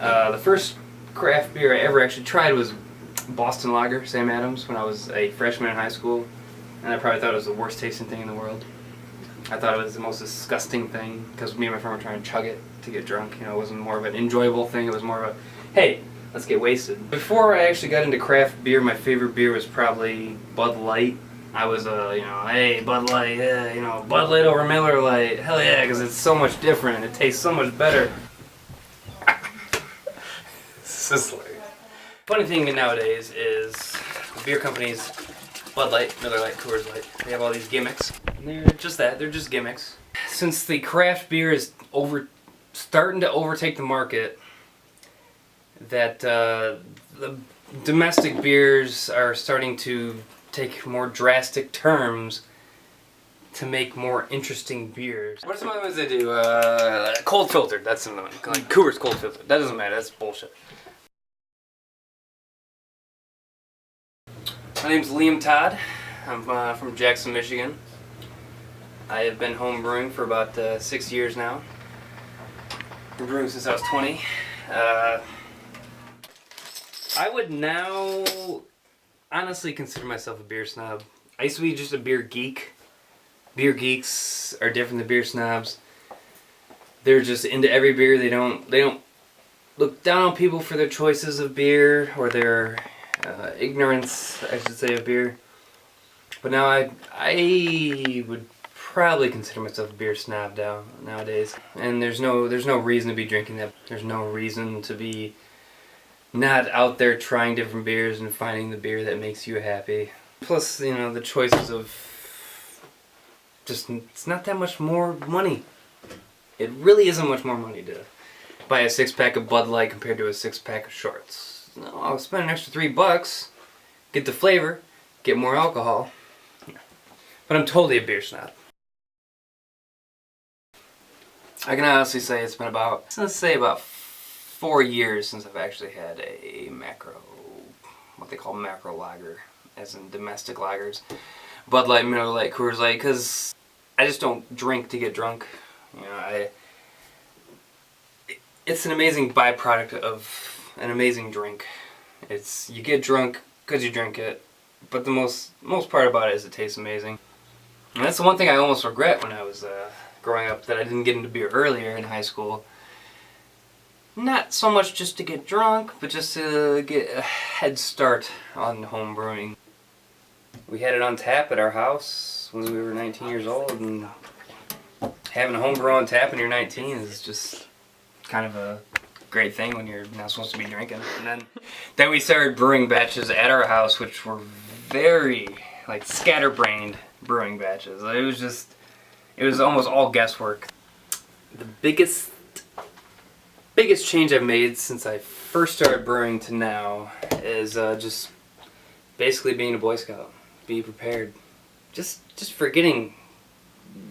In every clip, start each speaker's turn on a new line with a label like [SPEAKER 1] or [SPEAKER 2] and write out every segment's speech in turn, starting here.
[SPEAKER 1] The first craft beer I ever actually tried was Boston Lager, Sam Adams, when I was a freshman in high school. And I probably thought it was the worst tasting thing in the world. I thought it was the most disgusting thing because me and my friend were trying to chug it to get drunk. You know, it wasn't more of an enjoyable thing. It was more of a, hey, let's get wasted. Before I actually got into craft beer, my favorite beer was probably Bud Light. I was hey, Bud Light, yeah, Bud Light over Miller Lite. Hell yeah, because it's so much different. It tastes so much better. Funny thing nowadays is beer companies, Bud Light, Miller Lite, Coors Light, they have all these gimmicks. And they're just that, they're just gimmicks. Since the craft beer is starting to overtake the market, that the domestic beers are starting to take more drastic terms to make more interesting beers. What are some other ones they do? Cold filtered, that's another one. Like Coors Cold Filtered. That doesn't matter, that's bullshit. My name's Liam Todd. I'm from Jackson, Michigan. I have been home brewing for about 6 years now. Been brewing since I was 20. I would now honestly consider myself a beer snob. I used to be just a beer geek. Beer geeks are different than beer snobs. They're just into every beer. They don't look down on people for their choices of beer or their ignorance, I should say, of beer. But now I would probably consider myself a beer snob nowadays. And there's no reason to be drinking that. There's no reason to be not out there trying different beers and finding the beer that makes you happy. Plus, the choices of just, it's not that much more money. It really isn't much more money to buy a 6-pack of Bud Light compared to a 6-pack of Shorts. No, I'll spend an extra $3, get the flavor, get more alcohol. But I'm totally a beer snob. I can honestly say it's been about 4 years since I've actually had a what they call macro lager, as in domestic lagers. Bud Light, Miller Lite, Coors Light, because I just don't drink to get drunk. It's an amazing byproduct of an amazing drink. You get drunk because you drink it, but the most part about it is it tastes amazing. And that's the one thing I almost regret when I was growing up, that I didn't get into beer earlier in high school. Not so much just to get drunk, but just to get a head start on home brewing. We had it on tap at our house when we were 19 years old, and having a home brew on tap when you're 19 is just kind of a great thing when you're not supposed to be drinking. And then we started brewing batches at our house, which were very scatterbrained brewing batches. It was almost all guesswork. The biggest change I've made since I first started brewing to now is just basically being a Boy Scout. Be prepared. Just forgetting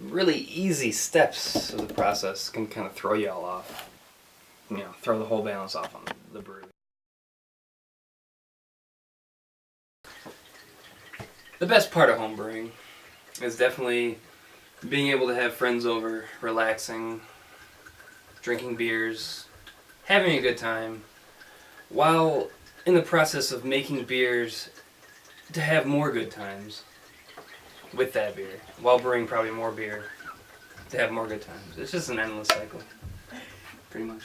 [SPEAKER 1] really easy steps of the process can kind of throw you all off. Throw the whole balance off on the brew. The best part of home brewing is definitely being able to have friends over, relaxing, drinking beers, having a good time, while in the process of making beers to have more good times with that beer, while brewing probably more beer to have more good times. It's just an endless cycle, pretty much.